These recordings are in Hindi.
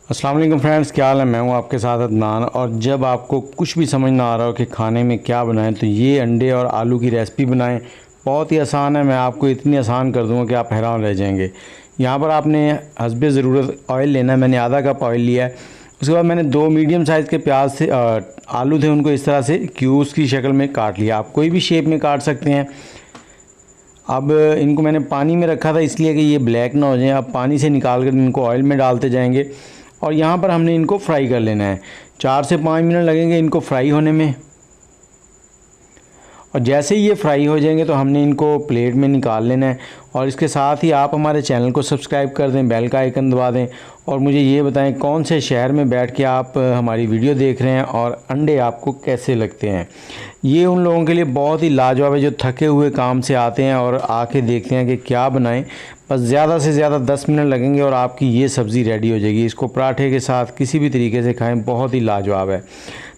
अस्सलाम वालेकुम फ्रेंड्स, क्या हाल है। मैं हूं आपके साथ अदनान। और जब आपको कुछ भी समझ ना आ रहा हो कि खाने में क्या बनाएं तो ये अंडे और आलू की रेसिपी बनाएं। बहुत ही आसान है, मैं आपको इतनी आसान कर दूंगा कि आप हैरान रह जाएंगे। यहाँ पर आपने हस्बे ज़रूरत ऑयल लेना है। मैंने आधा कप ऑयल लिया है। उसके बाद मैंने 2 मीडियम साइज़ के प्याज से आलू थे, उनको इस तरह से क्यूब्स की शक्ल में काट लिया। आप कोई भी शेप में काट सकते हैं। अब इनको मैंने पानी में रखा था इसलिए कि ये ब्लैक ना हो जाए। अब पानी से निकाल कर इनको ऑयल में डालते जाएंगे और यहाँ पर हमने इनको फ्राई कर लेना है। 4 से 5 मिनट लगेंगे इनको फ्राई होने में। और जैसे ही ये फ्राई हो जाएंगे तो हमने इनको प्लेट में निकाल लेना है। और इसके साथ ही आप हमारे चैनल को सब्सक्राइब कर दें, बेल का आइकन दबा दें और मुझे ये बताएं कौन से शहर में बैठ के आप हमारी वीडियो देख रहे हैं और अंडे आपको कैसे लगते हैं। ये उन लोगों के लिए बहुत ही लाजवाब है जो थके हुए काम से आते हैं और आके देखते हैं कि क्या बनाएं। बस ज़्यादा से ज़्यादा 10 मिनट लगेंगे और आपकी ये सब्ज़ी रेडी हो जाएगी। इसको पराठे के साथ किसी भी तरीके से खाएं, बहुत ही लाजवाब है।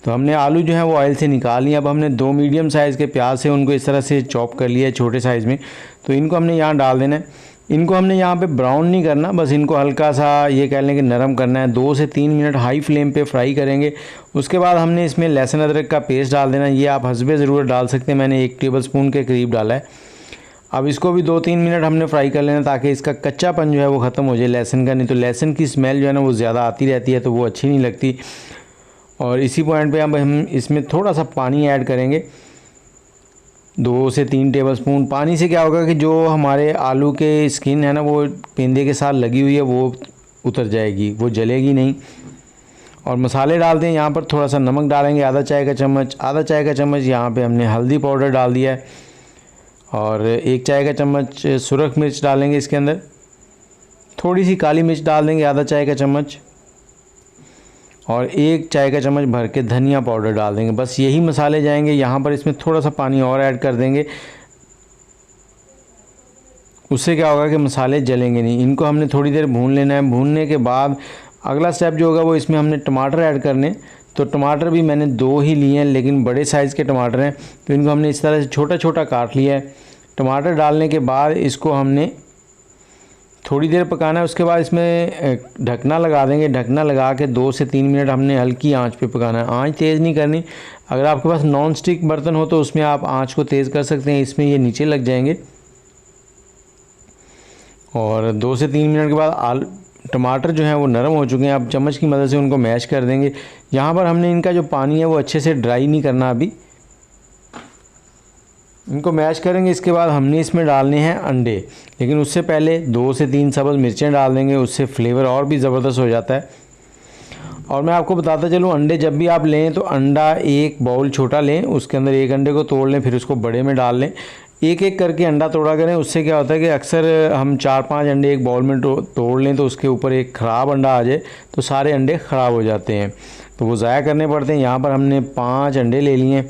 तो हमने आलू जो है वो ऑयल से निकाल लिया। अब हमने 2 मीडियम साइज़ के प्याज से उनको इस तरह से चॉप कर लिया है छोटे साइज़ में। तो इनको हमने यहाँ डाल देना है। इनको हमने यहाँ पे ब्राउन नहीं करना, बस इनको हल्का सा ये कह लें कि नरम करना है। 2 से 3 मिनट हाई फ्लेम पे फ्राई करेंगे। उसके बाद हमने इसमें लहसुन अदरक का पेस्ट डाल देना। ये आप हस्बे ज़रूरत डाल सकते हैं, मैंने 1 टेबलस्पून के करीब डाला है। अब इसको भी 2-3 मिनट हमने फ्राई कर लेना ताकि इसका कच्चापन जो है वो ख़त्म हो जाए लहसुन का। नहीं तो लहसुन की स्मेल जो है ना वो ज़्यादा आती रहती है तो वो अच्छी नहीं लगती। और इसी पॉइंट पे अब हम इसमें थोड़ा सा पानी ऐड करेंगे, 2 से 3 टेबलस्पून। पानी से क्या होगा कि जो हमारे आलू के स्किन है ना वो पेंदे के साथ लगी हुई है वो उतर जाएगी, वो जलेगी नहीं। और मसाले डालते हैं। यहाँ पर थोड़ा सा नमक डालेंगे, आधा चाय का चम्मच यहाँ पे हमने हल्दी पाउडर डाल दिया है। और 1 चाय का चम्मच सुरख मिर्च डालेंगे इसके अंदर। थोड़ी सी काली मिर्च डाल देंगे, आधा चाय का चम्मच। और 1 चाय का चम्मच भर के धनिया पाउडर डाल देंगे। बस यही मसाले जाएंगे। यहाँ पर इसमें थोड़ा सा पानी और ऐड कर देंगे, उससे क्या होगा कि मसाले जलेंगे नहीं। इनको हमने थोड़ी देर भून लेना है। भूनने के बाद अगला स्टेप जो होगा वो इसमें हमने टमाटर ऐड करने। तो टमाटर भी मैंने 2 ही लिए हैं लेकिन बड़े साइज़ के टमाटर हैं, तो इनको हमने इस तरह से छोटा छोटा काट लिया है। टमाटर डालने के बाद इसको हमने थोड़ी देर पकाना है। उसके बाद इसमें ढकना लगा देंगे। ढकना लगा के 2 से 3 मिनट हमने हल्की आंच पे पकाना है। आंच तेज़ नहीं करनी। अगर आपके पास नॉन स्टिक बर्तन हो तो उसमें आप आंच को तेज़ कर सकते हैं, इसमें ये नीचे लग जाएंगे। और 2 से 3 मिनट के बाद टमाटर जो है वो नरम हो चुके हैं। अब चम्मच की मदद से उनको मैश कर देंगे। यहाँ पर हमने इनका जो पानी है वो अच्छे से ड्राई नहीं करना, अभी इनको मैश करेंगे। इसके बाद हमने इसमें डालने हैं अंडे, लेकिन उससे पहले 2 से 3 सब्ज़ मिर्चें डाल देंगे, उससे फ्लेवर और भी ज़बरदस्त हो जाता है। और मैं आपको बताता चलूँ, अंडे जब भी आप लें तो अंडा 1 बाउल छोटा लें, उसके अंदर 1 अंडे को तोड़ लें, फिर उसको बड़े में डाल लें। एक एक करके अंडा तोड़ा करें। उससे क्या होता है कि अक्सर हम 4-5 अंडे एक बाउल में तोड़ लें तो उसके ऊपर एक ख़राब अंडा आ जाए तो सारे अंडे ख़राब हो जाते हैं, तो वो ज़ाया करने पड़ते हैं। यहाँ पर हमने 5 अंडे ले लिए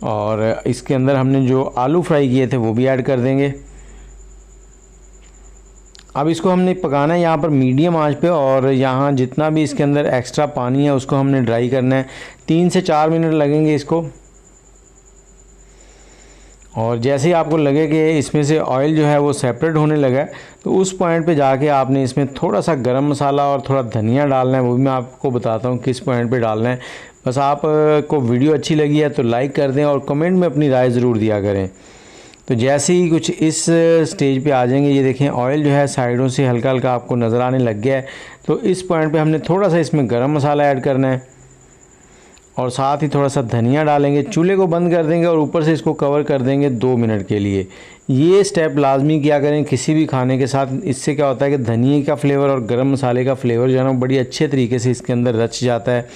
और इसके अंदर हमने जो आलू फ्राई किए थे वो भी ऐड कर देंगे। अब इसको हमने पकाना है यहाँ पर मीडियम आंच पे। और यहाँ जितना भी इसके अंदर एक्स्ट्रा पानी है उसको हमने ड्राई करना है। 3 से 4 मिनट लगेंगे इसको। और जैसे ही आपको लगे कि इसमें से ऑयल जो है वो सेपरेट होने लगा है तो उस पॉइंट पे जाके आपने इसमें थोड़ा सा गरम मसाला और थोड़ा धनिया डालना है। वो भी मैं आपको बताता हूँ किस पॉइंट पे डालना है। बस आप को वीडियो अच्छी लगी है तो लाइक कर दें और कमेंट में अपनी राय ज़रूर दिया करें। तो जैसे ही कुछ इस स्टेज पे आ जाएंगे, ये देखें ऑयल जो है साइडों से हल्का हल्का आपको नज़र आने लग गया है, तो इस पॉइंट पे हमने थोड़ा सा इसमें गरम मसाला ऐड करना है और साथ ही थोड़ा सा धनिया डालेंगे। चूल्हे को बंद कर देंगे और ऊपर से इसको कवर कर देंगे 2 मिनट के लिए। ये स्टेप लाजमी किया करें किसी भी खाने के साथ। इससे क्या होता है कि धनिए का फ्लेवर और गरम मसाले का फ्लेवर जो है ना बड़ी अच्छे तरीके से इसके अंदर रच जाता है।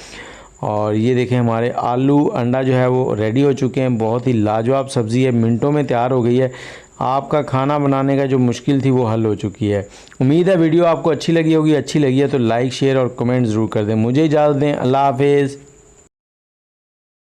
और ये देखें हमारे आलू अंडा जो है वो रेडी हो चुके हैं। बहुत ही लाजवाब सब्ज़ी है, मिनटों में तैयार हो गई है। आपका खाना बनाने का जो मुश्किल थी वो हल हो चुकी है। उम्मीद है वीडियो आपको अच्छी लगी होगी। अच्छी लगी है तो लाइक शेयर और कमेंट ज़रूर कर दें। मुझे इजाज़त दें। अल्लाह हाफिज़।